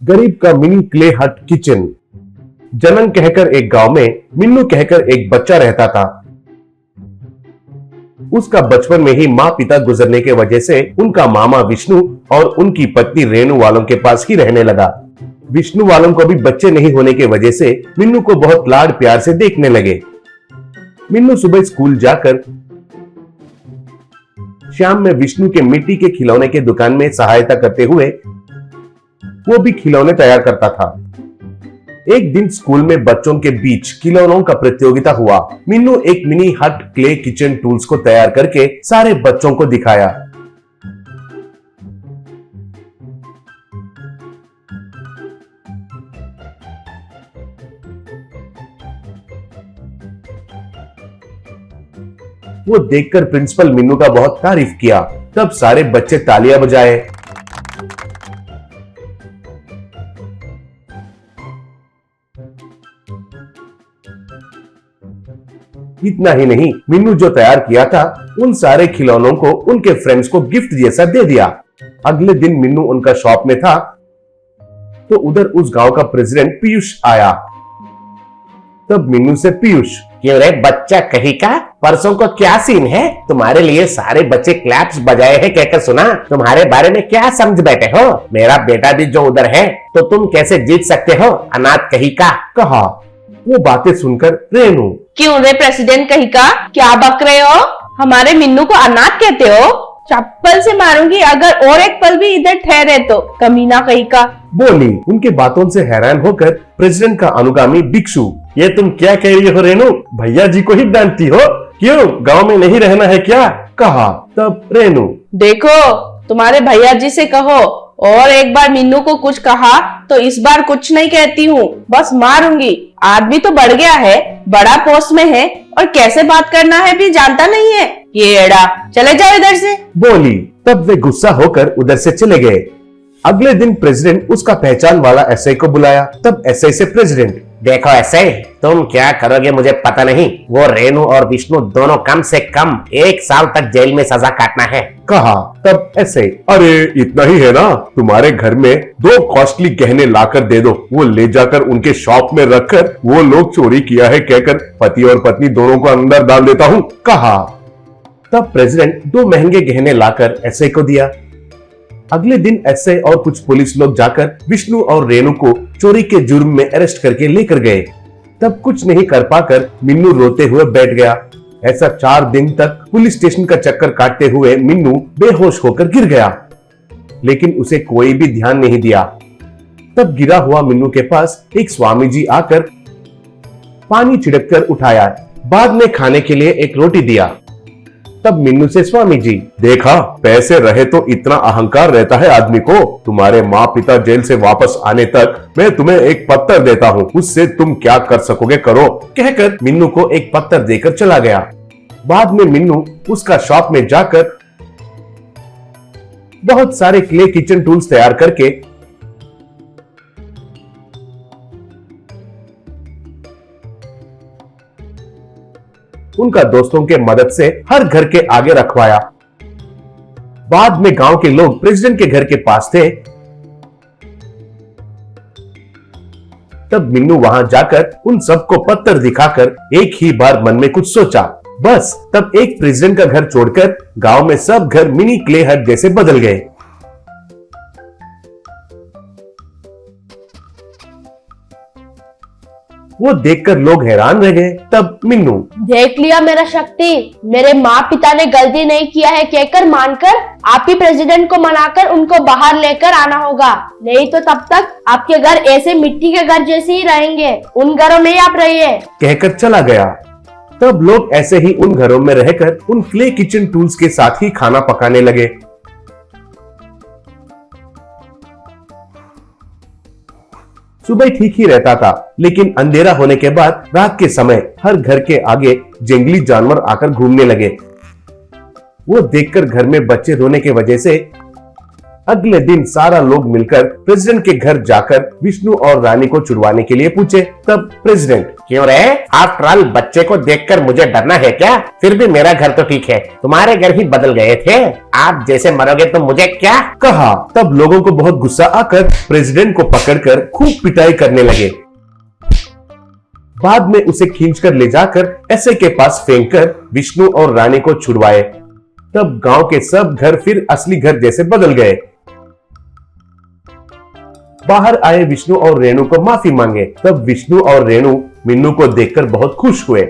गरीब का mini clay हट किचन। जनन कहकर एक गांव में मिन्नू कहकर एक बच्चा रहता था। उसका बचपन में ही माँ पिता गुजरने के वजह से उनका मामा विष्णु और उनकी पत्नी रेणु वालों के पास ही रहने लगा। विष्णु वालों को भी बच्चे नहीं होने के वजह से मिन्नू को बहुत लाड प्यार से देखने लगे। मिन्नू सुबह स्कूल जाकर शाम में विष्णु के मिट्टी के खिलौने के दुकान में सहायता करते हुए वो भी खिलौने तैयार करता था। एक दिन स्कूल में बच्चों के बीच खिलौनों का प्रतियोगिता हुआ। मिन्नू एक मिनी हट क्ले किचन टूल्स को तैयार करके सारे बच्चों को दिखाया। वो देखकर प्रिंसिपल मिन्नू का बहुत तारीफ किया। तब सारे बच्चे तालियां बजाए। इतना ही नहीं, मिन्नू जो तैयार किया था उन सारे खिलौनों को उनके फ्रेंड्स को गिफ्ट जैसा दे दिया। अगले दिन मिन्नू उनका शॉप में था तो उधर उस गांव का प्रेसिडेंट पीयूष आया। तब मिन्नू से पीयूष, क्यों रे बच्चा कहीं का, परसों को क्या सीन है? तुम्हारे लिए सारे बच्चे क्लैप्स बजाए हैं कहकर सुना। तुम्हारे बारे में क्या समझ बैठे हो? मेरा बेटा भी जो उधर है तो तुम कैसे जीत सकते हो, अनाथ कहीं का? कहा। वो बातें सुनकर रेणु, क्यों रे प्रेसिडेंट कहीं का, क्या बक रहे हो? हमारे मिन्नू को अनाथ कहते हो? चप्पल से मारूंगी अगर और एक पल भी इधर ठहरे तो, कमीना कहीं का, बोली। उनके बातों से हैरान होकर प्रेसिडेंट का अनुगामी भिक्षु, ये तुम क्या कह रही हो रेणु? भैया जी को ही डांटती हो? क्यों, गांव में नहीं रहना है क्या? कहा। तब रेणु, देखो तुम्हारे भैया जी से कहो और एक बार मिन्नू को कुछ कहा तो इस बार कुछ नहीं कहती हूँ, बस मारूंगी। आदमी तो बढ़ गया है, बड़ा पोस्ट में है और कैसे बात करना है भी जानता नहीं है। ये एड़ा, चले जाओ इधर से, बोली। तब वे गुस्सा होकर उधर से चले गए। अगले दिन प्रेसिडेंट उसका पहचान वाला एसआई को बुलाया। तब एसआई से प्रेसिडेंट, देखो एसआई, तुम क्या करोगे मुझे पता नहीं। वो रेणु और विष्णु दोनों कम से कम 1 साल तक जेल में सजा काटना है। कहा। तब एसआई, अरे इतना ही है ना, तुम्हारे घर में 2 कॉस्टली गहने लाकर दे दो, वो ले जाकर उनके शॉप में रखकर वो लोग चोरी किया है कहकर पति और पत्नी दोनों को अंदर डाल देता हूँ। कहा। तब प्रेसिडेंट 2 महंगे गहने लाकर एसआई को दिया। अगले दिन एसआई और कुछ पुलिस लोग जाकर विष्णु और रेणु को चोरी के जुर्म में अरेस्ट करके लेकर गए। तब कुछ नहीं कर पाकर मिन्नू रोते हुए बैठ गया। ऐसा 4 दिन तक पुलिस स्टेशन का चक्कर काटते हुए मिन्नू बेहोश होकर गिर गया, लेकिन उसे कोई भी ध्यान नहीं दिया। तब गिरा हुआ मिन्नू के पास एक स्वामी जी आकर पानी छिड़ककर उठाया, बाद में खाने के लिए एक रोटी दिया। तब मिन्नू से स्वामी जी, देखा, पैसे रहे तो इतना अहंकार रहता है आदमी को। तुम्हारे माँ पिता जेल से वापस आने तक मैं तुम्हें एक पत्थर देता हूँ, उससे तुम क्या कर सकोगे करो, कहकर मिन्नू को एक पत्थर देकर चला गया। बाद में मिन्नू उसका शॉप में जाकर बहुत सारे क्ले किचन टूल्स तैयार करके उनका दोस्तों के मदद से हर घर के आगे रखवाया। बाद में गांव के लोग प्रेसिडेंट के घर के पास थे। तब मिन्नू वहां जाकर उन सबको पत्थर दिखाकर एक ही बार मन में कुछ सोचा। बस तब एक प्रेसिडेंट का घर छोड़कर गांव में सब घर मिनी क्ले हट जैसे बदल गए। वो देखकर लोग हैरान रह गए। तब मिन्नू, देख लिया मेरा शक्ति, मेरे माँ पिता ने गलती नहीं किया है कहकर मानकर आप ही प्रेसिडेंट को मनाकर उनको बाहर लेकर आना होगा, नहीं तो तब तक आपके घर ऐसे मिट्टी के घर जैसे ही रहेंगे। उन घरों में ही आप रहिए, कहकर चला गया। तब लोग ऐसे ही उन घरों में रहकर उन क्ले किचन टूल्स के साथ ही खाना पकाने लगे। सुबह ठीक ही रहता था, लेकिन अंधेरा होने के बाद रात के समय हर घर के आगे जंगली जानवर आकर घूमने लगे। वो देखकर घर में बच्चे रोने के वजह से अगले दिन सारा लोग मिलकर प्रेसिडेंट के घर जाकर विष्णु और रानी को छुड़वाने के लिए पूछे। तब प्रेसिडेंट, क्यों रे? आफ्टर ऑल बच्चे को देखकर मुझे डरना है क्या? फिर भी मेरा घर तो ठीक है, तुम्हारे घर ही बदल गए थे। आप जैसे मरोगे तो मुझे क्या? कहा। तब लोगों को बहुत गुस्सा आकर प्रेसिडेंट को पकड़कर खूब पिटाई करने लगे। बाद में उसे खींचकर ले जाकर एसआई के पास फेंककर विष्णु और रानी को छुड़वाए। तब गांव के सब घर फिर असली घर जैसे बदल गए। बाहर आए विष्णु और रेणु को माफी मांगे। तब विष्णु और रेणु मीनू को देखकर बहुत खुश हुए।